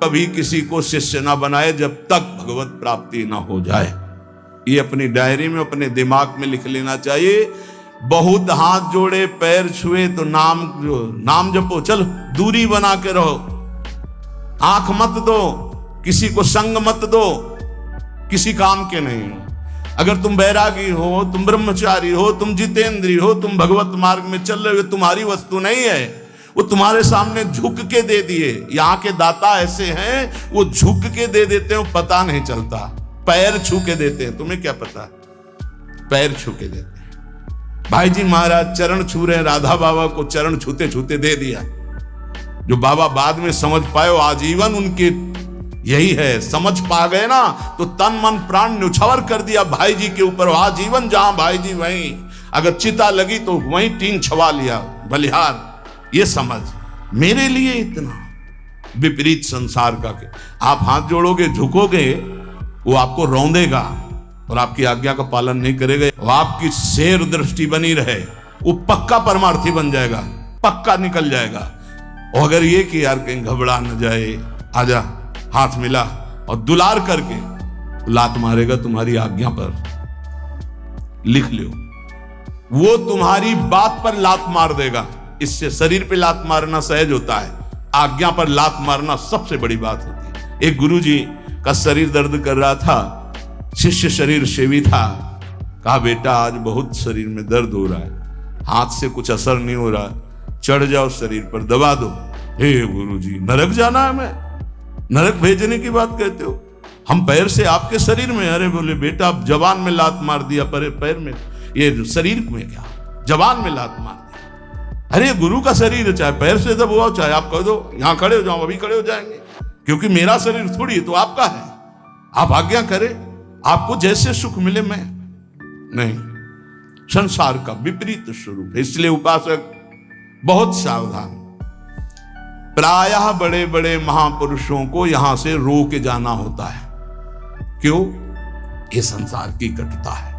कभी किसी को शिष्य ना बनाए जब तक भगवत प्राप्ति ना हो जाए। ये अपनी डायरी में अपने दिमाग में लिख लेना चाहिए। बहुत हाथ जोड़े पैर छुए तो नाम जपो, चलो दूरी बना के रहो, आंख मत दो, किसी को संग मत दो, किसी काम के नहीं हो। अगर तुम बैरागी हो, तुम ब्रह्मचारी हो, तुम जितेंद्री हो, तुम भगवत मार्ग में चल रहे हो, तुम्हारी वस्तु नहीं है, वो तुम्हारे सामने झुक के दे दिए। यहाँ के दाता ऐसे हैं, वो झुक के दे देते हैं, पता नहीं चलता, पैर छू के देते हैं। तुम्हें क्या पता, पैर छू के देते हैं। भाई जी महाराज चरण छू रहे हैं, राधा बाबा को चरण छूते छूते दे दिया। जो बाबा बाद में समझ पाए, आजीवन उनके यही है, समझ पा गए ना, तो तन मन प्राण न्यौछावर कर दिया भाई जी के ऊपर। आजीवन जहां भाई जी वहीं, अगर चिता लगी तो वहीं टीन छवा लिया बलिहार। ये समझ मेरे लिए इतना विपरीत संसार का के आप हाथ जोड़ोगे, झुकोगे, वो आपको रौंदेगा और आपकी आज्ञा का पालन नहीं करेगा। वो आपकी शेर दृष्टि बनी रहे, वो पक्का परमार्थी बन जाएगा, पक्का निकल जाएगा। और अगर ये कि यार कहीं घबरा न जाए, आजा, हाथ मिला और दुलार करके लात मारेगा तुम्हारी आज्ञा पर, लिख लो। वो तुम्हारी बात पर लात मार देगा। इससे शरीर पे लात मारना सहज होता है, आज्ञा पर लात मारना सबसे बड़ी बात होती है। एक गुरुजी का शरीर दर्द कर रहा था, शिष्य शरीर सेवी था। कहा बेटा आज बहुत शरीर में दर्द हो रहा है, हाथ से कुछ असर नहीं हो रहा, चढ़ जाओ शरीर पर, दबा दो। हे गुरुजी नरक जाना है, मैं नरक भेजने की बात कहते हो, हम पैर से आपके शरीर में। अरे बोले बेटा आप जवान में लात मार दिया, पैर में, ये शरीर में क्या, जवान में लात मार दिया। अरे गुरु का शरीर है, चाहे पैर से दबाओ, चाहे आप कह दो यहां खड़े हो जाओ, अभी खड़े हो जाएंगे, क्योंकि मेरा शरीर थोड़ी है, तो आपका है। आप आज्ञा करें, आपको जैसे सुख मिले। मैं नहीं, संसार का विपरीत स्वरूप है। इसलिए उपासक बहुत सावधान। प्रायः बड़े बड़े महापुरुषों को यहां से रो के जाना होता है। क्यों? ये संसार की कटुता है।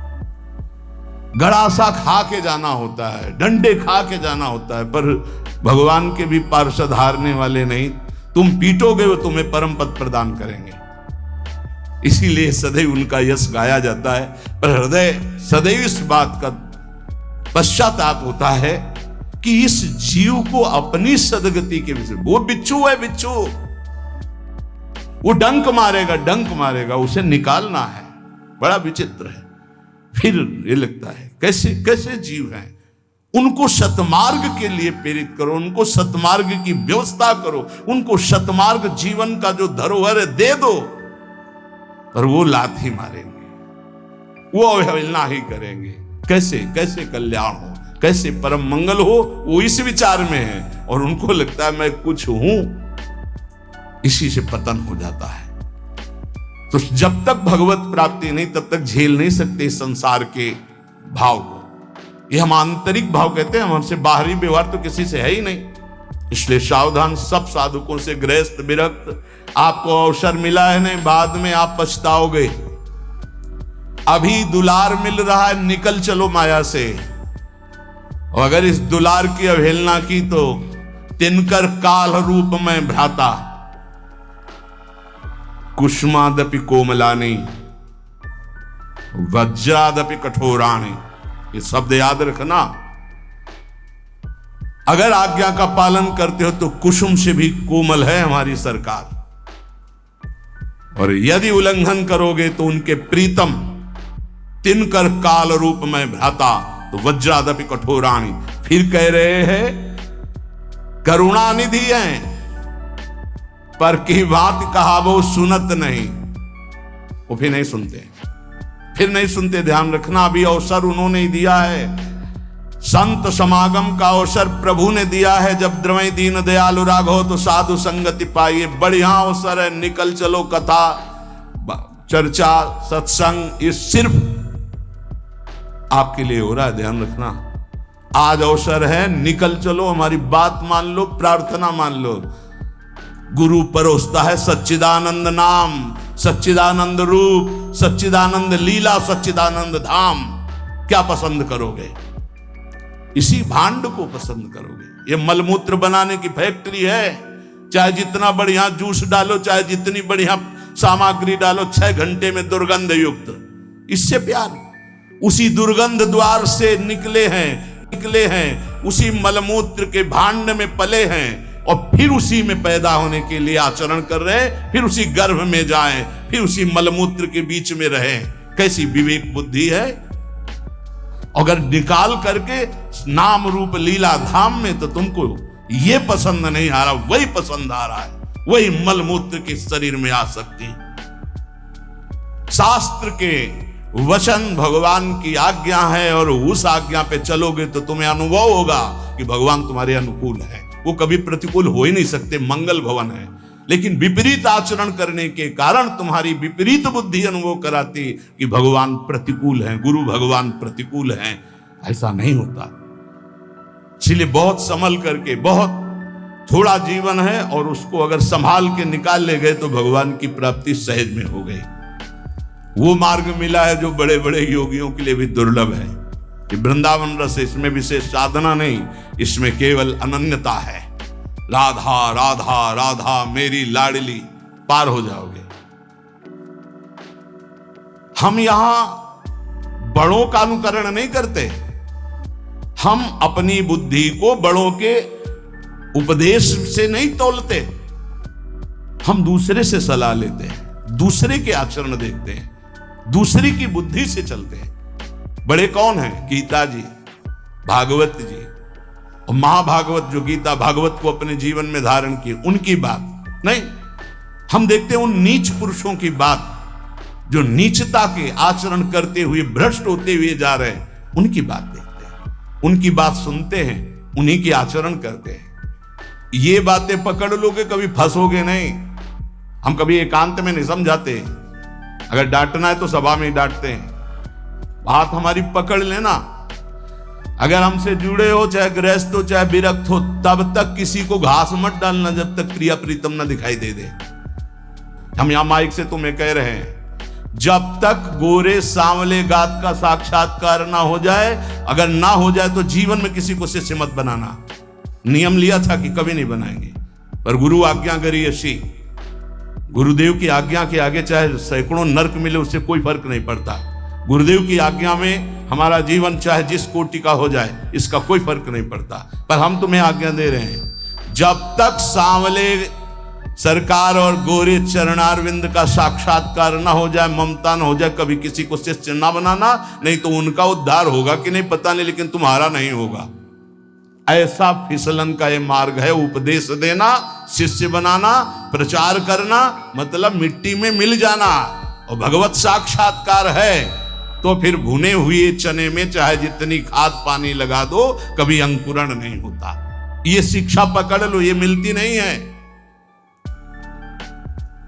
गड़ासा खा के जाना होता है, डंडे खा के जाना होता है, पर भगवान के भी पार्षद हारने वाले नहीं। तुम पीटोगे वो तुम्हें परम पद प्रदान करेंगे। इसीलिए सदैव उनका यश गाया जाता है, पर हृदय सदैव इस बात का पश्चाताप होता है कि इस जीव को अपनी सदगति के विषय, वो बिच्छू है, बिच्छू, वो डंक मारेगा, उसे निकालना है। बड़ा विचित्र है। फिर ये लगता है कैसे कैसे जीव हैं, उनको सतमार्ग के लिए प्रेरित करो, उनको सतमार्ग की व्यवस्था करो, उनको सतमार्ग जीवन का जो धरोहर है दे दो, पर वो लात ही मारेंगे, वो अवहेलना ही करेंगे। कैसे कैसे कल्याण हो, कैसे परम मंगल हो, वो इस विचार में है, और उनको लगता है मैं कुछ हूं, इसी से पतन हो जाता है। तो जब तक भगवत प्राप्ति नहीं, तब तक झेल नहीं सकते संसार के भाव को। ये हम आंतरिक भाव कहते हैं, हमसे बाहरी व्यवहार तो किसी से है ही नहीं। इसलिए सावधान सब साधुकों से, गृहस्थ विरक्त। आपको अवसर मिला है नहीं, बाद में आप पछताओगे। अभी दुलार मिल रहा है, निकल चलो माया से। और अगर इस दुलार की अवहेलना की तो तिनकर काल रूप में भ्राता, कुष्मादपि कोमलानी, वज्रादपि कठोराणी। ये शब्द याद रखना। अगर आज्ञा का पालन करते हो तो कुसुम से भी कोमल है हमारी सरकार, और यदि उल्लंघन करोगे तो उनके प्रीतम तिनकर काल रूप में भ्राता, तो वज्रादपि कठोराणी। फिर कह रहे हैं करुणानिधि हैं, पर की बात कहा वो सुनत नहीं। वो फिर नहीं सुनते, ध्यान रखना। अभी अवसर उन्होंने ही दिया है, संत समागम का अवसर प्रभु ने दिया है। जब द्रवै दीन दयालु राघव तो साधु संगति पाइए, बढ़िया अवसर है, निकल चलो। कथा, चर्चा, सत्संग, ये सिर्फ आपके लिए हो रहा है, ध्यान रखना। आज अवसर है, निकल चलो, हमारी बात मान लो, प्रार्थना मान लो। गुरु परोसता है सच्चिदानंद नाम, सच्चिदानंद रूप, सच्चिदानंद लीला, सच्चिदानंद धाम। क्या पसंद करोगे? इसी भांड को पसंद करोगे। ये मलमूत्र बनाने की फैक्ट्री है, चाहे जितना बढ़िया जूस डालो, चाहे जितनी बढ़िया सामग्री डालो, 6 घंटे में दुर्गंध युक्त। इससे प्यार, उसी दुर्गंध द्वार से निकले हैं, उसी मलमूत्र के भांड में पले हैं और फिर उसी में पैदा होने के लिए आचरण कर रहे हैं, फिर उसी गर्भ में जाएं, फिर उसी मलमूत्र के बीच में रहें। कैसी विवेक बुद्धि है। अगर निकाल करके नाम रूप लीला धाम में तो तुमको ये पसंद नहीं आ रहा, वही पसंद आ रहा है, वही मलमूत्र के शरीर में आ सकती। शास्त्र के वचन भगवान की आज्ञा है और उस आज्ञा पे चलोगे तो तुम्हें अनुभव होगा कि भगवान तुम्हारे अनुकूल है। वो कभी प्रतिकूल हो ही नहीं सकते, मंगल भवन है। लेकिन विपरीत आचरण करने के कारण तुम्हारी विपरीत बुद्धि अनुभव कराती कि भगवान प्रतिकूल हैं, गुरु भगवान प्रतिकूल हैं। ऐसा नहीं होता। इसलिए बहुत संभल करके, बहुत थोड़ा जीवन है और उसको अगर संभाल के निकाल ले गए तो भगवान की प्राप्ति सहज में हो गई। वो मार्ग मिला है जो बड़े बड़े योगियों के लिए भी दुर्लभ है कि वृंदावन रस, इसमें विशेष साधना नहीं, इसमें केवल अनन्यता है। राधा राधा राधा मेरी लाडली, पार हो जाओगे। हम यहां बड़ों का अनुकरण नहीं करते, हम अपनी बुद्धि को बड़ों के उपदेश से नहीं तौलते, हम दूसरे से सलाह लेते हैं, दूसरे के आचरण देखते हैं, दूसरे की बुद्धि से चलते हैं। बड़े कौन हैं? गीता जी, भागवत जी और महाभागवत, जो गीता भागवत को अपने जीवन में धारण किए, उनकी बात नहीं। हम देखते हैं उन नीच पुरुषों की बात जो नीचता के आचरण करते हुए भ्रष्ट होते हुए जा रहे हैं, उनकी बात देखते हैं, उनकी बात सुनते हैं, उन्हीं के आचरण करते हैं। ये बातें पकड़ लोगे कभी फंसोगे नहीं। हम कभी एकांत में नहीं समझाते, अगर डांटना है तो सभा में ही डांटते हैं। बात हमारी पकड़ लेना। अगर हमसे जुड़े हो, चाहे गृहस्थ हो चाहे विरक्त हो, तब तक किसी को घास मत डालना जब तक प्रिया प्रीतम ना दिखाई दे दे। हम यहां माइक से तुम्हें कह रहे हैं, जब तक गोरे सांवले गात का साक्षात्कार ना हो जाए, अगर ना हो जाए तो जीवन में किसी को शिष्य मत बनाना। नियम लिया था कि कभी नहीं बनाएंगे, पर गुरु आज्ञा करी ऐसी। गुरुदेव की आज्ञा के आगे चाहे सैकड़ों नरक मिले, उससे कोई फर्क नहीं पड़ता। गुरुदेव की आज्ञा में हमारा जीवन चाहे जिस कोटि का हो जाए, इसका कोई फर्क नहीं पड़ता। पर हम तुम्हें आज्ञा दे रहे हैं, जब तक सांवले सरकार और गोरे चरणारविंद का साक्षात्कार ना हो जाए, ममता ना हो जाए, कभी किसी को शिष्य ना बनाना। नहीं तो उनका उद्धार होगा कि नहीं पता नहीं, लेकिन तुम्हारा नहीं होगा। ऐसा फिसलन का ये मार्ग है। उपदेश देना, शिष्य बनाना, प्रचार करना, मतलब मिट्टी में मिल जाना। और भगवत साक्षात्कार है तो फिर भुने हुए चने में चाहे जितनी खाद पानी लगा दो, कभी अंकुरण नहीं होता। ये शिक्षा पकड़ लो, ये मिलती नहीं है।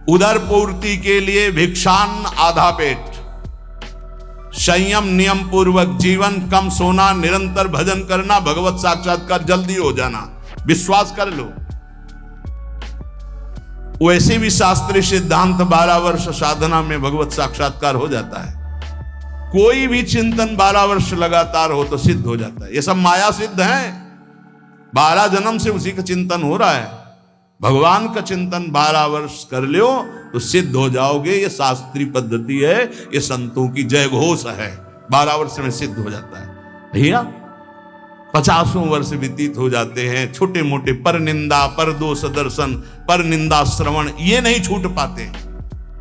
उदर पूर्ति के लिए भिक्षान आधा पेट, संयम नियम पूर्वक जीवन, कम सोना, निरंतर भजन करना, भगवत साक्षात्कार जल्दी हो जाना। विश्वास कर लो। वैसे भी शास्त्रीय सिद्धांत 12 वर्ष साधना में भगवत साक्षात्कार हो जाता है। कोई भी चिंतन 12 वर्ष लगातार हो तो सिद्ध हो जाता है। ये सब माया सिद्ध है। 12 जन्म से उसी का चिंतन हो रहा है। भगवान का चिंतन 12 वर्ष कर लो तो सिद्ध हो जाओगे। ये शास्त्रीय पद्धति है, ये संतों की जय घोष है। 12 वर्ष में सिद्ध हो जाता है। भैया 50 वर्ष व्यतीत हो जाते हैं, छोटे मोटे पर निंदा, पर दोष दर्शन, पर निंदा श्रवण, ये नहीं छूट पाते।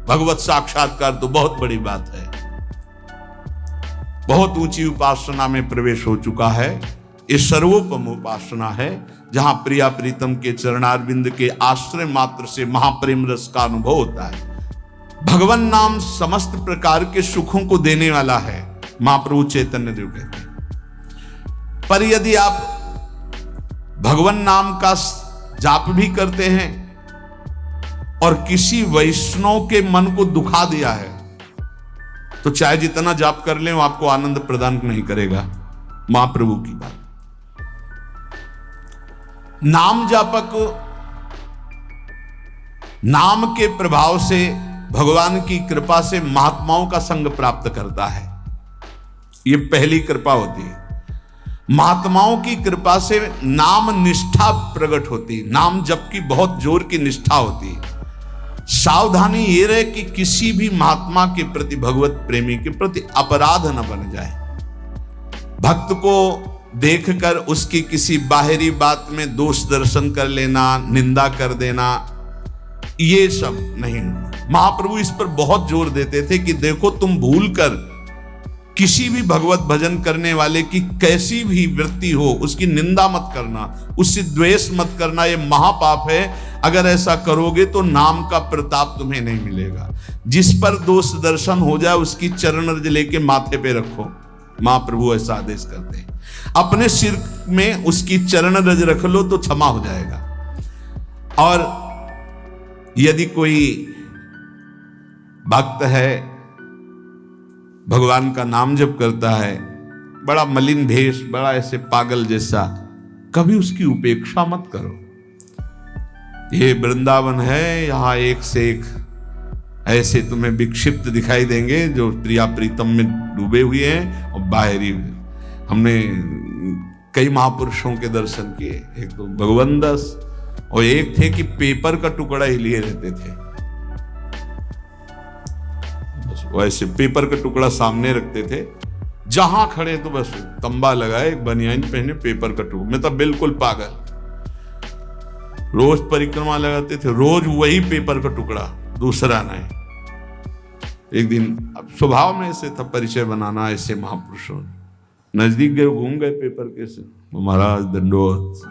भगवत साक्षात्कार तो बहुत बड़ी बात है। बहुत ऊंची उपासना में प्रवेश हो चुका है। ये सर्वोपम उपासना है, जहां प्रिया प्रीतम के चरणारविंद के आश्रय मात्र से महाप्रेम रस का अनुभव होता है। भगवान नाम समस्त प्रकार के सुखों को देने वाला है, महाप्रभु चैतन्य देव कहते हैं। पर यदि आप भगवान नाम का जाप भी करते हैं और किसी वैष्णव के मन को दुखा दिया है, तो चाहे जितना जाप कर ले, वो आपको आनंद प्रदान नहीं करेगा। महाप्रभु की बात। नाम जापक नाम के प्रभाव से, भगवान की कृपा से महात्माओं का संग प्राप्त करता है। यह पहली कृपा होती है। महात्माओं की कृपा से नाम निष्ठा प्रकट होती, नाम जप की बहुत जोर की निष्ठा होती। सावधानी ये रहे कि किसी भी महात्मा के प्रति, भगवत प्रेमी के प्रति अपराध न बन जाए। भक्त को देखकर उसकी किसी बाहरी बात में दोष दर्शन कर लेना, निंदा कर देना, ये सब नहीं। महाप्रभु इस पर बहुत जोर देते थे कि देखो, तुम भूल कर किसी भी भगवत भजन करने वाले की कैसी भी वृत्ति हो, उसकी निंदा मत करना, उससे द्वेष मत करना, ये महापाप है। अगर ऐसा करोगे तो नाम का प्रताप तुम्हें नहीं मिलेगा। जिस पर दोष दर्शन हो जाए उसकी चरण रज लेके माथे पे रखो। महाप्रभु ऐसा आदेश करते हैं। अपने सिर में उसकी चरण रज रख लो तो क्षमा हो जाएगा। और यदि कोई भक्त है, भगवान का नाम जप करता है, बड़ा मलिन भेष, बड़ा ऐसे पागल जैसा, कभी उसकी उपेक्षा मत करो। ये वृंदावन है, यहां एक से एक ऐसे तुम्हें विक्षिप्त दिखाई देंगे जो प्रिया प्रीतम में डूबे हुए हैं और बाहरी। हमने कई महापुरुषों के दर्शन किए, एक तो भगवंदस और एक थे कि पेपर का टुकड़ा ही लिए रहते थे। वैसे पेपर का टुकड़ा सामने रखते थे, जहां खड़े तो बस तंबा लगाए, बनियान पहने, पेपर का टुकड़ा। मैं तो बिल्कुल पागल। रोज परिक्रमा लगाते थे, रोज वही पेपर का टुकड़ा, दूसरा नहीं। एक दिन अब स्वभाव में ऐसे था परिचय बनाना, ऐसे महापुरुषों नजदीक गए, घूम गए पेपर के से, महाराज दंडोत।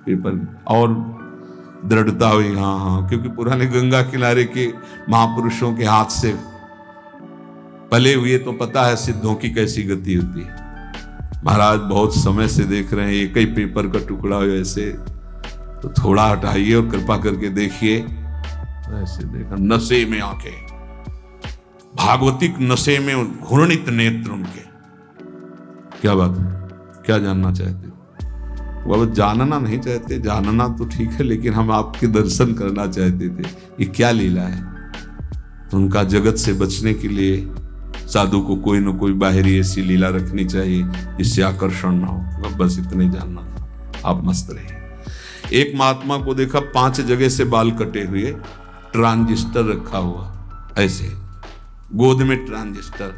पेपर और दृढ़ता हुई, हाँ हाँ, क्योंकि पुराने गंगा किनारे के महापुरुषों के हाथ से पले हुए तो पता है सिद्धों की कैसी गति होती है। महाराज बहुत समय से देख रहे हैं, एक ही पेपर का टुकड़ा हो ऐसे, तो थोड़ा हटाइए और कृपा करके देखिए। ऐसे देखा, नशे में आंखें, भागवतिक नशे में घूर्णित नेत्र उनके। क्या बात है, क्या जानना चाहते हो? वो जानना नहीं चाहते, जानना तो ठीक है, लेकिन हम आपके दर्शन करना चाहते थे, ये क्या लीला है। तो उनका जगत से बचने के लिए साधु को कोई न कोई बाहरी ऐसी लीला रखनी चाहिए जिससे आकर्षण ना हो। बस इतने जानना था, आप मस्त रहिए। एक महात्मा को देखा 5 जगह से बाल कटे हुए, ट्रांजिस्टर रखा हुआ, ऐसे गोद में ट्रांजिस्टर,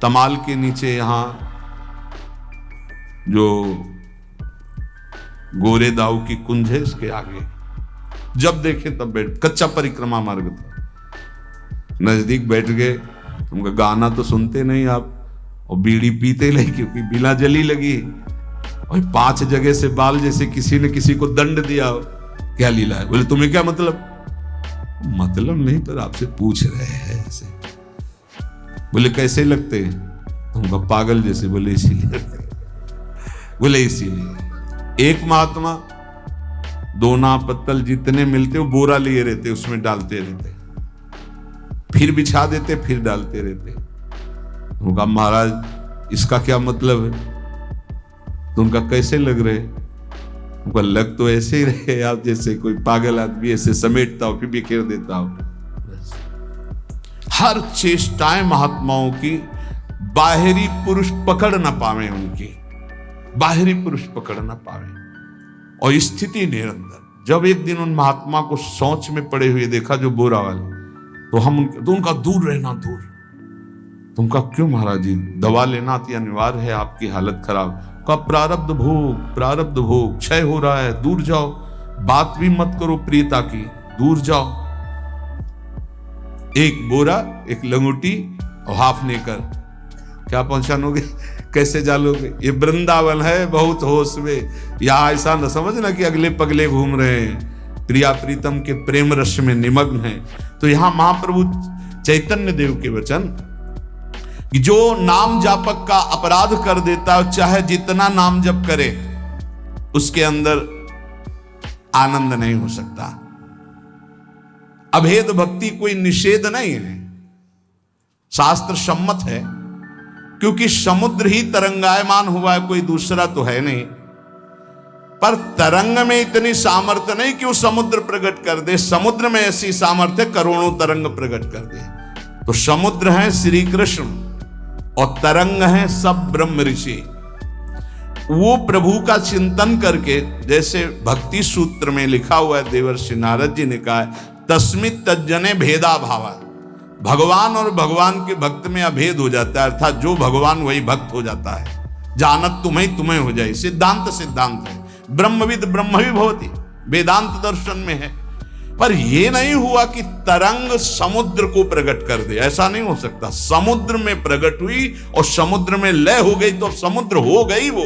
तमाल के नीचे यहां जो गोरे दाऊ की कुंज है इसके आगे, जब देखे तब बैठ, कच्चा परिक्रमा मार्ग था। नजदीक बैठ गए, उनका गाना तो सुनते नहीं आप, और बीड़ी पीते नहीं क्योंकि बिना जली लगी, और 5 जगह से बाल, जैसे किसी ने किसी को दंड दिया हो। क्या लीला है? बोले तुम्हें क्या मतलब? मतलब नहीं, पर आपसे पूछ रहे हैं ऐसे। बोले कैसे लगते हैं? उनका पागल जैसे। बोले इसीलिए। बोले इसीलिए। एक महात्मा दोना पत्तल जितने मिलते वो बोरा लिए रहते, उसमें डालते रहते, फिर बिछा देते, फिर डालते रहते। उनका महाराज इसका क्या मतलब है? तो उनका कैसे लग रहे? उनका लग तो ऐसे ही रहे आप जैसे कोई पागल आदमी ऐसे समेटता हो फिर बिखेर देता हो। हर चेष्टाएं महात्माओं की बाहरी पुरुष पकड़ ना पावे, उनकी बाहरी पुरुष पकड़ ना पावे, और स्थिति निरंतर। जब एक दिन उन महात्मा को सोच में पड़े हुए देखा जो बोरा वाले, तो उनका दूर रहना, दूर। तुमका क्यों महाराज जी? दवा लेना अति अनिवार्य है, आपकी हालत खराब। का प्रारब्ध भोग क्षय हो रहा है, दूर जाओ। बात भी मत करो प्रियता की, दूर जाओ। एक बोरा, एक लंगोटी और हाफ नेकर, क्या पहचानोगे? कैसे जालोगे? ये वृंदावन है, बहुत होश में। यहाँ ऐसा न समझना कि अगले पगले घूम रहे हैं, प्रिया प्रीतम के प्रेम रस में निमग्न है। तो यहां महाप्रभु चैतन्य देव के वचन कि जो नाम जापक का अपराध कर देता है, चाहे जितना नाम जप करे, उसके अंदर आनंद नहीं हो सकता। अभेद भक्ति कोई निषेध नहीं है, शास्त्र सम्मत है, क्योंकि समुद्र ही तरंगायमान हुआ है, कोई दूसरा तो है नहीं। पर तरंग में इतनी सामर्थ्य नहीं कि वो समुद्र प्रकट कर दे, समुद्र में ऐसी सामर्थ्य करोड़ों तरंग प्रकट कर दे। तो समुद्र है श्री कृष्ण और तरंग है सब ब्रह्म ऋषि। वो प्रभु का चिंतन करके, जैसे भक्ति सूत्र में लिखा हुआ है, देवर्षि नारद जी ने कहा है, तस्मित् तज्जने भेदा भावा, भगवान और भगवान के भक्त में अभेद हो जाता है, अर्थात जो भगवान वही भक्त हो जाता है। जानत तुम्हें हो जाए, सिद्धांत सिद्धांत है, ब्रह्मविद ब्रह्म भी भवति, वेदांत दर्शन में है। पर यह नहीं हुआ कि तरंग समुद्र को प्रकट कर दे, ऐसा नहीं हो सकता। समुद्र में प्रकट हुई और समुद्र में लय हो गई तो समुद्र हो गई वो,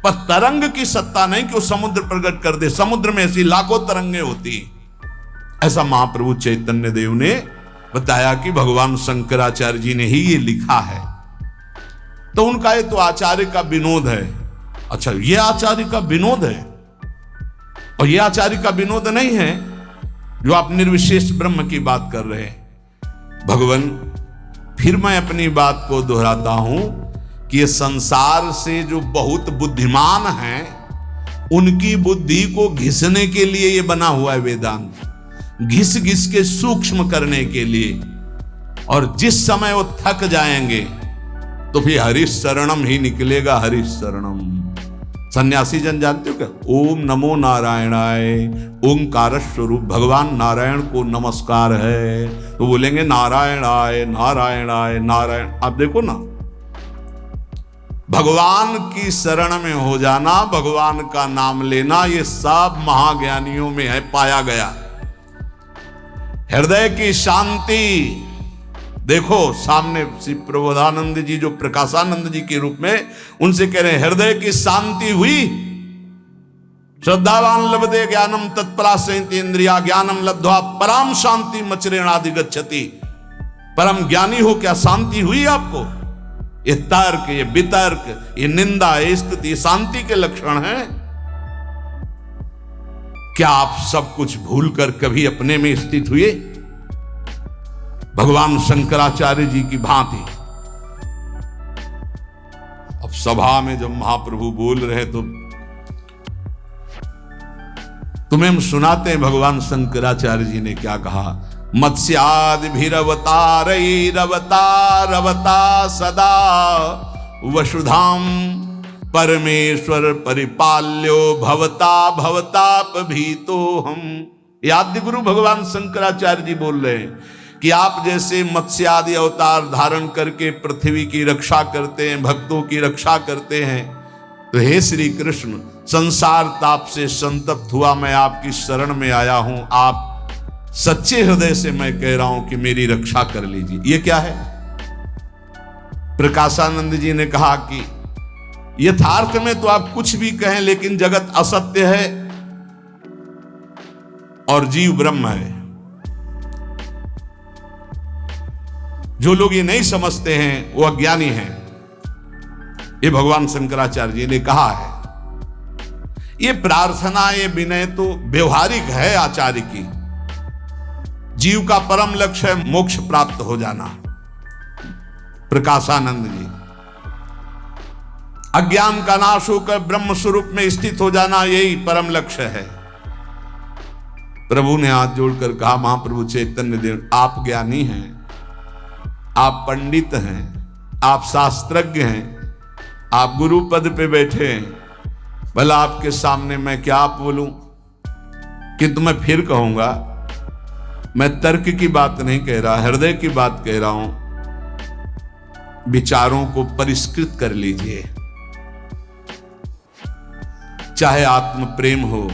पर तरंग की सत्ता नहीं कि वो समुद्र प्रकट कर दे। समुद्र में ऐसी लाखों तरंगे होती, ऐसा महाप्रभु चैतन्य देव ने बताया कि भगवान शंकराचार्य जी ने ही ये लिखा है। तो उनका ये तो आचार्य का विनोद है। अच्छा, ये आचार्य का विनोद है, और ये आचार्य का विनोद नहीं है जो आप निर्विशेष ब्रह्म की बात कर रहे हैं। भगवान, फिर मैं अपनी बात को दोहराता हूं कि ये संसार से जो बहुत बुद्धिमान हैं, उनकी बुद्धि को घिसने के लिए ये बना हुआ है वेदांत, घिस घिस के सूक्ष्म करने के लिए। और जिस समय वो थक जाएंगे तो फिर हरीश शरणम ही निकलेगा, हरीश शरणम। सन्यासी जन जानते हो क्या? ओम नमो नारायणाय, ओंकार स्वरूप भगवान नारायण को नमस्कार है, तो बोलेंगे नारायणाय नारायणाय नारायण। आप देखो ना, भगवान की शरण में हो जाना, भगवान का नाम लेना, ये सब महाज्ञानियों में है, पाया गया। हृदय की शांति देखो, सामने श्री प्रबोधानंद जी जो प्रकाशानंद जी के रूप में, उनसे कह रहे हैं हृदय की शांति हुई। श्रद्धावान लभते ज्ञानम तत्परा इंद्रिया ज्ञानम लब्ध्वा परम शांति मचरेणादि गच्छति। परम ज्ञानी हो क्या शांति हुई आपको? ये तर्क, ये वितर्क, ये निंदा, ये स्तुति शांति के लक्षण हैं। क्या आप सब कुछ भूलकर कभी अपने में स्थित हुए भगवान शंकराचार्य जी की भांति? अब सभा में जब महाप्रभु बोल रहे तो तुम्हें हम सुनाते हैं भगवान शंकराचार्य जी ने क्या कहा। मत्स्यादि भीरवतारवतारवता सदा वसुधाम परमेश्वर परिपाल्यो भवता भवताप भीतो हम। आद्य गुरु भगवान शंकराचार्य जी बोल रहे हैं कि आप जैसे मत्स्य आदि अवतार धारण करके पृथ्वी की रक्षा करते हैं, भक्तों की रक्षा करते हैं, तो हे श्री कृष्ण, संसार ताप से संतप्त हुआ मैं आपकी शरण में आया हूं। आप सच्चे हृदय से मैं कह रहा हूं कि मेरी रक्षा कर लीजिए। ये क्या है? प्रकाशानंद जी ने कहा कि यथार्थ में तो आप कुछ भी कहें, लेकिन जगत असत्य है और जीव ब्रह्म है। जो लोग ये नहीं समझते हैं वो अज्ञानी हैं, ये भगवान शंकराचार्य जी ने कहा है। ये प्रार्थना, ये विनय तो व्यवहारिक है आचार्य की। जीव का परम लक्ष्य है मोक्ष प्राप्त हो जाना। प्रकाशानंद जी, अज्ञान का नाश होकर ब्रह्म स्वरूप में स्थित हो जाना, यही परम लक्ष्य है। प्रभु ने हाथ जोड़कर कहा, महाप्रभु चैतन्य देव, आप ज्ञानी हैं, आप पंडित हैं, आप शास्त्रज्ञ हैं, आप गुरु पद पे बैठे हैं, भला आपके सामने मैं क्या बोलूं? किंतु मैं फिर कहूंगा, मैं तर्क की बात नहीं कह रहा, हृदय की बात कह रहा हूं। विचारों को परिष्कृत कर लीजिए। चाहे आत्म प्रेम हो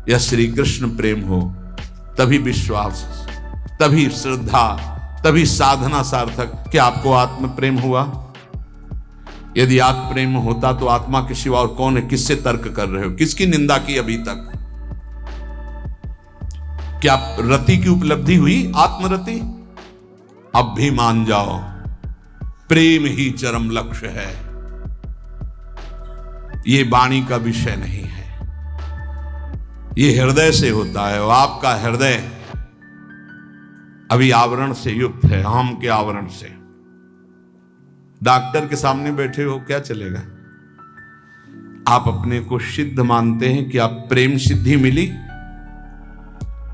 या श्री कृष्ण प्रेम हो, तभी विश्वास, तभी श्रद्धा, तभी साधना सार्थक। क्या आपको आत्म प्रेम हुआ? यदि आत्म प्रेम होता तो आत्मा के सिवा और कौन है? किससे तर्क कर रहे हो? किसकी निंदा की अभी तक? क्या रति की उपलब्धि हुई? आत्मरति? अब भी मान जाओ, प्रेम ही चरम लक्ष्य है, ये वाणी का विषय नहीं है। ये हृदय से होता है, और आपका हृदय अभी आवरण से युक्त है, अहम के आवरण से। डॉक्टर के सामने बैठे हो, क्या चलेगा? आप अपने को सिद्ध मानते हैं कि आप प्रेम सिद्धि मिली,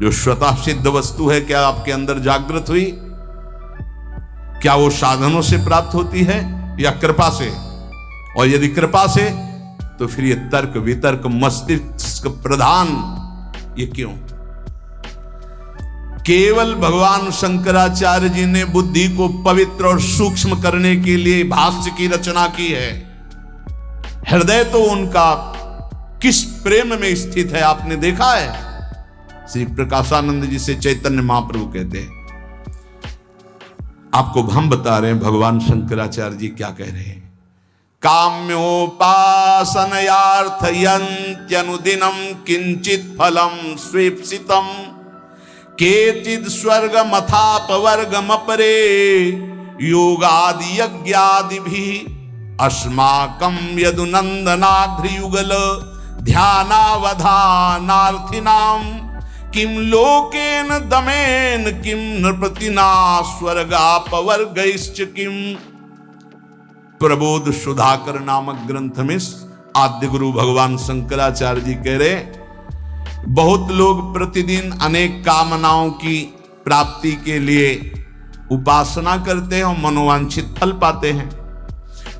जो स्वतः सिद्ध वस्तु है, क्या आपके अंदर जागृत हुई? क्या वो साधनों से प्राप्त होती है या कृपा से? और यदि कृपा से, तो फिर ये तर्क वितर्क मस्तिष्क प्रधान ये क्यों? केवल भगवान शंकराचार्य जी ने बुद्धि को पवित्र और सूक्ष्म करने के लिए भाष्य की रचना की है। हृदय तो उनका किस प्रेम में स्थित है आपने देखा है? श्री प्रकाशानंद जी से चैतन्य महाप्रभु कहते हैं, आपको हम बता रहे हैं भगवान शंकराचार्य जी क्या कह रहे हैं। काम्योपासनयार्थयन्त्यनुदिनं किंचित फलं स्वेप्सितं केचिद् स्वर्गमथापवर्गमपरे योगादि यज्ञादिभिः अस्माकं यदुनन्दनाघ्रियुगल ध्यानावधानार्थिनां किं लोकेन दमेन किं नृपतिना स्वर्गापवर्गैश्च किम्। प्रबोध सुधाकर नामक ग्रंथ में आद्य गुरु भगवान शंकराचार्य जी कह रहे, बहुत लोग प्रतिदिन अनेक कामनाओं की प्राप्ति के लिए उपासना करते हैं और मनोवांछित फल पाते हैं।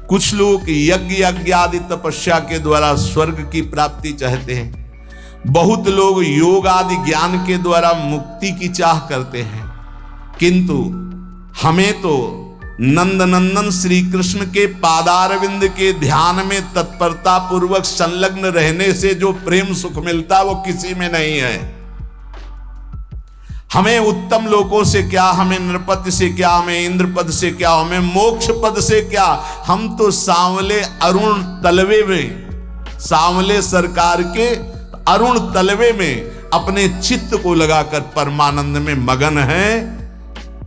कुछ लोग यज्ञ आदि तपस्या के द्वारा स्वर्ग की प्राप्ति चाहते हैं। बहुत लोग योग आदि ज्ञान के द्वारा मुक्ति की चाह करते हैं। किंतु हमें तो नंदनंदन श्री कृष्ण के पादारविंद के ध्यान में तत्परता पूर्वक संलग्न रहने से जो प्रेम सुख मिलता वो किसी में नहीं है। हमें उत्तम लोकों से क्या, हमें नृपति से क्या, हमें इंद्र पद से क्या, हमें मोक्ष पद से क्या, हम तो सांवले अरुण तलवे में, सांवले सरकार के अरुण तलवे में अपने चित्त को लगाकर परमानंद में मगन हैं।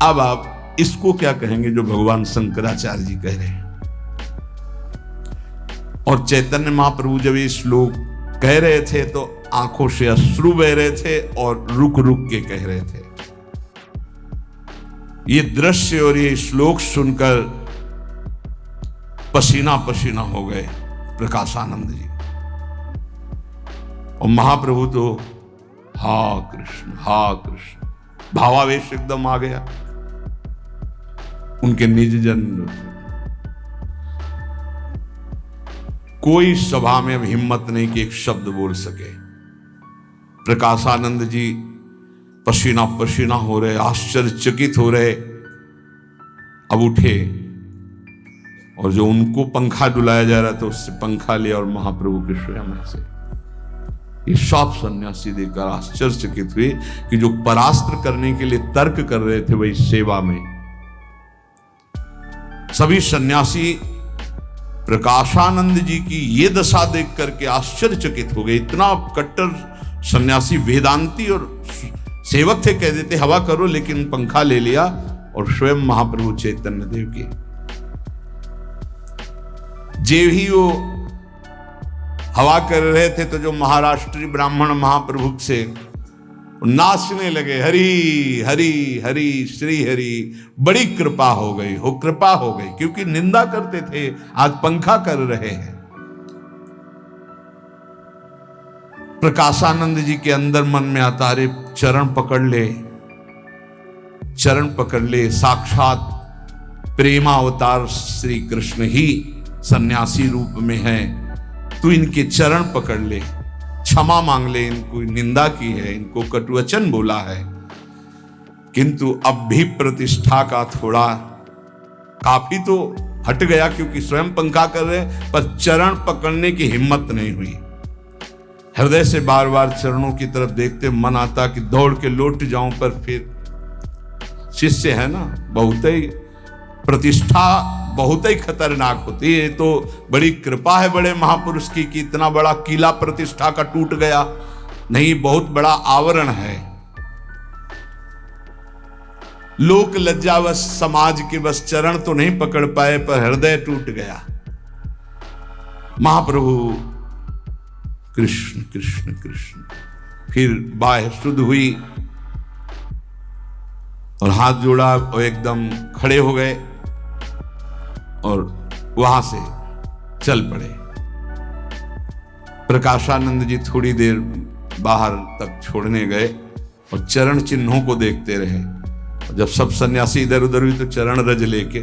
अब आप इसको क्या कहेंगे जो भगवान शंकराचार्य जी कह रहे हैं? और चैतन्य महाप्रभु जब ये श्लोक कह रहे थे तो आंखों से अश्रु बह रहे थे और रुक रुक के कह रहे थे। ये दृश्य और ये श्लोक सुनकर पसीना पसीना हो गए प्रकाशानंद जी। और महाप्रभु तो हा कृष्ण भावावेश एकदम आ गया। उनके निज जन कोई सभा में अब हिम्मत नहीं कि एक शब्द बोल सके। प्रकाशानंद जी पसीना पसीना हो रहे, आश्चर्यचकित हो रहे। अब उठे और जो उनको पंखा डुलाया जा रहा था उससे पंखा लिया और महाप्रभु के स्वयं से ये सब सन्यासी देखकर आश्चर्यचकित हुए कि जो परास्त्र करने के लिए तर्क कर रहे थे वही सेवा में। सभी सन्यासी प्रकाशानंद जी की ये दशा देख करके आश्चर्यचकित हो गए। इतना कट्टर सन्यासी वेदांती और सेवक थे, कह देते हवा करो, लेकिन पंखा ले लिया और स्वयं महाप्रभु चैतन्य देव के जेव ही वो हवा कर रहे थे तो जो महाराष्ट्री ब्राह्मण महाप्रभु से नाचने लगे, हरि हरि हरि श्री हरि। बड़ी कृपा हो गई, हो कृपा हो गई, क्योंकि निंदा करते थे, आज पंखा कर रहे हैं। प्रकाशानंद जी के अंदर मन में आता, अरे चरण पकड़ ले, चरण पकड़ ले। साक्षात प्रेमावतार श्री कृष्ण ही सन्यासी रूप में है, तू इनके चरण पकड़ ले, क्षमा मांग ले। इनको निंदा की है, इनको कटुवचन बोला है, किंतु अब भी प्रतिष्ठा का थोड़ा काफी तो हट गया, क्योंकि स्वयं पंखा कर रहे, पर चरण पकड़ने की हिम्मत नहीं हुई। हृदय से बार बार चरणों की तरफ देखते मन आता कि दौड़ के लौट जाऊं, पर फिर शिष्य है ना, बहुत ही प्रतिष्ठा बहुत ही खतरनाक होती है। तो बड़ी कृपा है बड़े महापुरुष की कि इतना बड़ा किला प्रतिष्ठा का टूट गया नहीं, बहुत बड़ा आवरण है। लोक लज्जावश समाज के बस चरण तो नहीं पकड़ पाए, पर हृदय टूट गया। महाप्रभु कृष्ण कृष्ण कृष्ण, फिर बाह्य शुद्ध हुई और हाथ जोड़ा और एकदम खड़े हो गए और वहां से चल पड़े। प्रकाशानंद जी थोड़ी देर बाहर तक छोड़ने गए और चरण चिन्हों को देखते रहे। और जब सब सन्यासी इधर उधर हुई तो चरण रज लेके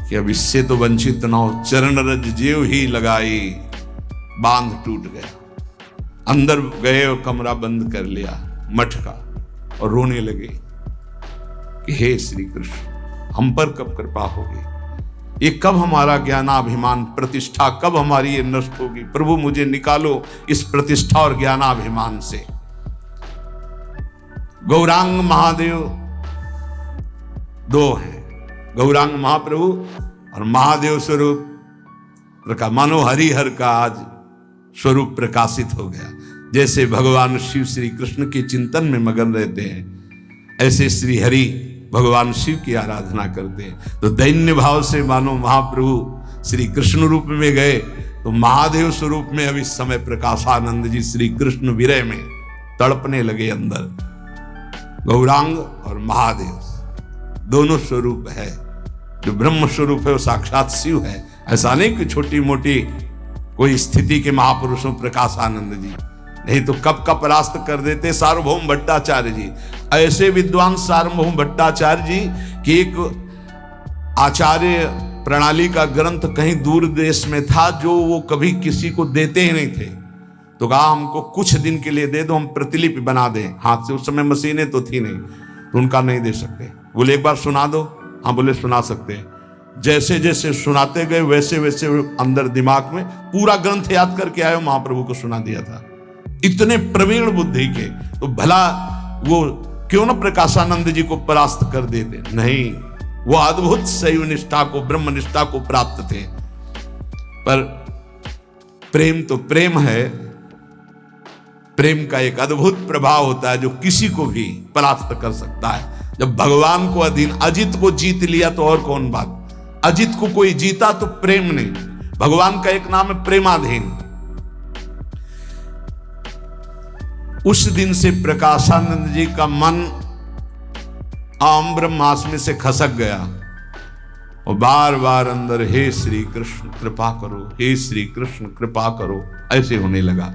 कि अब इससे तो वंचित ना हो, चरण रज जेव ही लगाई बांध टूट गया। अंदर गए और कमरा बंद कर लिया मठ का और रोने लगे कि हे श्री कृष्ण, हम पर कब कृपा होगी, ये कब हमारा ज्ञानाभिमान प्रतिष्ठा, कब हमारी ये नष्ट होगी। प्रभु मुझे निकालो इस प्रतिष्ठा और ज्ञानाभिमान से। गौरांग महादेव दो हैं, गौरांग महाप्रभु और महादेव स्वरूप मानो हरिहर का आज स्वरूप प्रकाशित हो गया। जैसे भगवान शिव श्री कृष्ण के चिंतन में मगन रहते हैं, ऐसे श्री हरि भगवान शिव की आराधना करते हैं। तो दैन्य भाव से मानो महाप्रभु श्री कृष्ण रूप में गए, तो महादेव स्वरूप में अब इस समय प्रकाशानंद जी श्री कृष्ण विरह में तड़पने लगे अंदर। गौरांग और महादेव दोनों स्वरूप है। जो ब्रह्म स्वरूप है वो साक्षात शिव है। ऐसा नहीं कि छोटी मोटी कोई स्थिति के महापुरुषों प्रकाशानंद जी, नहीं तो कब का परास्त कर देते सार्वभौम भट्टाचार्य जी। ऐसे विद्वान सार्वभौम भट्टाचार्य जी कि एक आचार्य प्रणाली का ग्रंथ कहीं दूर देश में था जो वो कभी किसी को देते ही नहीं थे। तो कहा हमको कुछ दिन के लिए दे दो, हम प्रतिलिपि बना दें हाथ से। उस समय मशीनें तो थी नहीं, तो उनका नहीं दे सकते। बोले एक बार सुना दो। हाँ बोले सुना सकते हैं। जैसे जैसे सुनाते गए वैसे वैसे अंदर दिमाग में पूरा ग्रंथ याद करके आए, महाप्रभु को सुना दिया था। इतने प्रवीण बुद्धि के, तो भला वो क्यों न प्रकाशानंद जी को परास्त कर देते। नहीं, वो अद्भुत शैव निष्ठा को, ब्रह्म निष्ठा को प्राप्त थे। पर प्रेम तो प्रेम है। प्रेम का एक अद्भुत प्रभाव होता है जो किसी को भी परास्त कर सकता है। जब भगवान को अधीन, अजित को जीत लिया तो और कौन बात। अजित को कोई जीता तो प्रेम नहीं। भगवान का एक नाम है प्रेमाधीन। उस दिन से प्रकाशानंद जी का मन आम ब्रह्मास में से खसक गया और बार बार अंदर हे श्री कृष्ण कृपा करो, हे श्री कृष्ण कृपा करो, ऐसे होने लगा।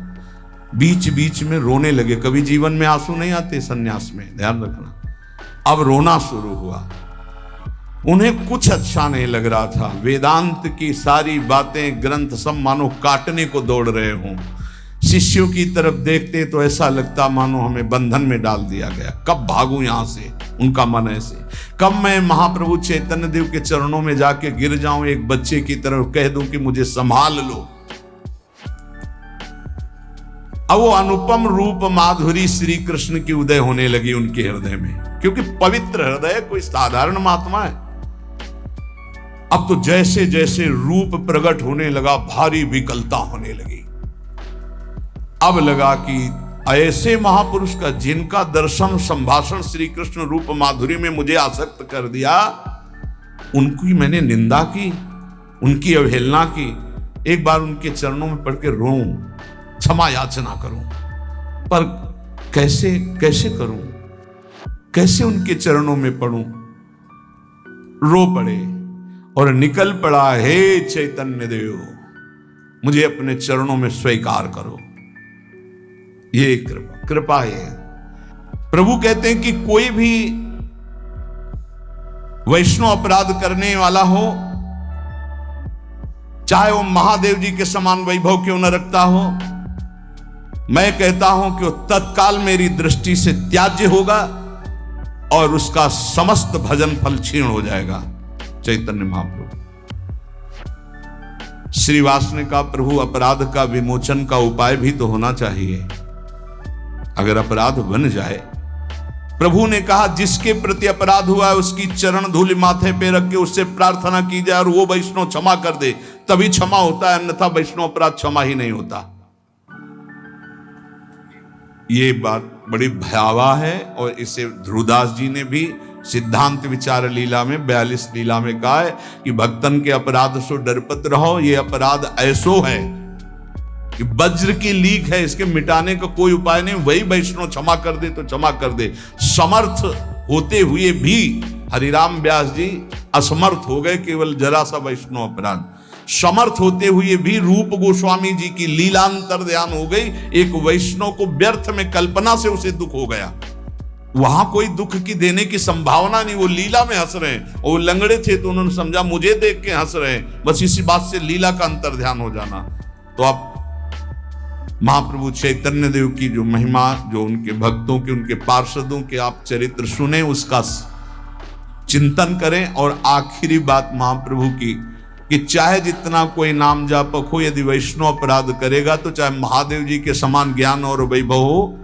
बीच बीच में रोने लगे। कभी जीवन में आंसू नहीं आते सन्यास में, ध्यान रखना। अब रोना शुरू हुआ। उन्हें कुछ अच्छा नहीं लग रहा था। वेदांत की सारी बातें, ग्रंथ सब मानो काटने को दौड़ रहे हों। शिष्यों की तरफ देखते तो ऐसा लगता मानो हमें बंधन में डाल दिया गया। कब भागूं यहां से, उनका मन ऐसे। कब मैं महाप्रभु चैतन्य देव के चरणों में जाके गिर जाऊं एक बच्चे की तरफ, कह दूं कि मुझे संभाल लो। अब वो अनुपम रूप माधुरी श्री कृष्ण की उदय होने लगी उनके हृदय में, क्योंकि पवित्र हृदय कोई साधारण महात्मा है। अब तो जैसे जैसे रूप प्रकट होने लगा, भारी विकलता होने लगी। अब लगा कि ऐसे महापुरुष का जिनका दर्शन संभाषण श्री कृष्ण रूप माधुरी में मुझे आसक्त कर दिया, उनकी मैंने निंदा की, उनकी अवहेलना की। एक बार उनके चरणों में पड़ के रोऊं, क्षमा याचना करूं, पर कैसे कैसे करूं, कैसे उनके चरणों में पड़ूं। रो पड़े और निकल पड़ा, हे चैतन्य देव मुझे अपने चरणों में स्वीकार करो। ये कृपा है। प्रभु कहते हैं कि कोई भी वैष्णव अपराध करने वाला हो, चाहे वो महादेव जी के समान वैभव क्यों न रखता हो, मैं कहता हूं कि वो तत्काल मेरी दृष्टि से त्याज्य होगा और उसका समस्त भजन फल क्षीण हो जाएगा। चैतन्य महाप्रभु श्रीवास ने कहा, प्रभु अपराध का विमोचन का उपाय भी तो होना चाहिए। अगर अपराध बन जाए, प्रभु ने कहा जिसके प्रति अपराध हुआ है उसकी चरण धूलि माथे पे रख के उससे प्रार्थना की जाए और वो वैष्णव क्षमा कर दे, तभी क्षमा होता है, अन्यथा वैष्णव अपराध क्षमा ही नहीं होता। ये बात बड़ी भयावह है और इसे ध्रुवदास जी ने भी सिद्धांत विचार लीला में 42 लीला में कहा है कि भक्तन के अपराध सो डरपत रहो। ये अपराध ऐसो है कि वज्र की लीक है, इसके मिटाने का कोई उपाय नहीं। वही वैष्णव क्षमा कर दे तो क्षमा कर दे। समर्थ होते हुए भी हरिराम व्यास जी असमर्थ हो गए, केवल जरा सा वैष्णव अपराध। समर्थ होते हुए भी रूप गोस्वामी जी की लीलांतर ध्यान हो गई। एक वैष्णव को व्यर्थ में कल्पना से उसे दुख हो गया, वहां कोई दुख की देने की संभावना नहीं। वो लीला में हंस रहे हैं और वो लंगड़े थे तो उन्होंने समझा मुझे देख के हंस रहे हैं, बस इसी बात से लीला का अंतर ध्यान हो जाना। तो आप महाप्रभु चैतन्य देव की जो महिमा, जो उनके भक्तों के, उनके पार्षदों के आप चरित्र सुने, उसका चिंतन करें। और आखिरी बात महाप्रभु की कि चाहे जितना कोई नाम जापक हो, यदि वैष्णव अपराध करेगा तो चाहे महादेव जी के समान ज्ञान और वैभव हो,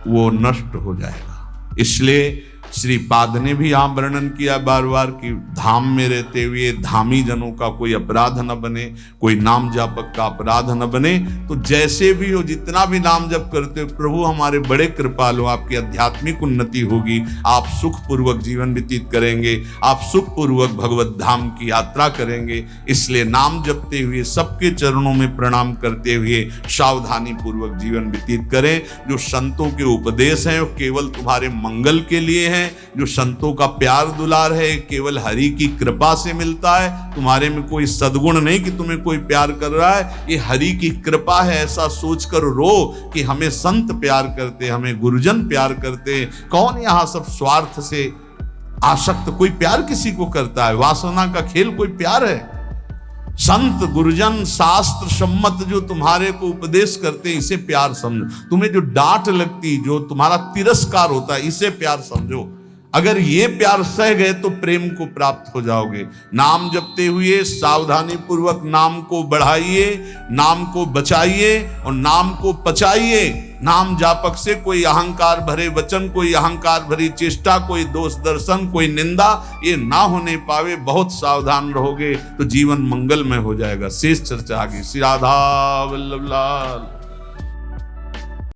वो नष्ट हो जाएगा। इसलिए श्रीपाद ने भी यहां वर्णन किया बार बार कि धाम में रहते हुए धामी जनों का कोई अपराध न बने, कोई नाम जापक का अपराध न बने। तो जैसे भी हो, जितना भी नाम जप करते हो, प्रभु हमारे बड़े कृपालु, आपकी आध्यात्मिक उन्नति होगी, आप सुखपूर्वक जीवन व्यतीत करेंगे, आप सुखपूर्वक भगवत धाम की यात्रा करेंगे। इसलिए नाम जपते हुए, सबके चरणों में प्रणाम करते हुए सावधानी पूर्वक जीवन व्यतीत करें। जो संतों के उपदेश हैं वो केवल तुम्हारे मंगल के लिए हैं। जो संतों का प्यार दुलार है केवल हरि की कृपा से मिलता है। तुम्हारे में कोई सद्गुण नहीं कि तुम्हें कोई प्यार कर रहा है, ये हरि की कृपा है। ऐसा सोचकर रो कि हमें संत प्यार करते, हमें गुरुजन प्यार करते। कौन यहां सब स्वार्थ से आसक्त कोई प्यार किसी को करता है? वासना का खेल कोई प्यार है? संत गुरुजन शास्त्र सम्मत जो तुम्हारे को उपदेश करते, इसे प्यार समझो। तुम्हें जो डांट लगती, जो तुम्हारा तिरस्कार होता है, इसे प्यार समझो। अगर ये प्यार सह गए तो प्रेम को प्राप्त हो जाओगे। नाम जपते हुए सावधानी पूर्वक नाम को बढ़ाइए, नाम को बचाइए और नाम को पचाइए। नाम जापक से कोई अहंकार भरे वचन, कोई अहंकार भरी चेष्टा, कोई दोष दर्शन, कोई निंदा, ये ना होने पावे। बहुत सावधान रहोगे तो जीवन मंगलमय हो जाएगा। शेष चर्चा आगे। श्री राधा वल्लभ लाल।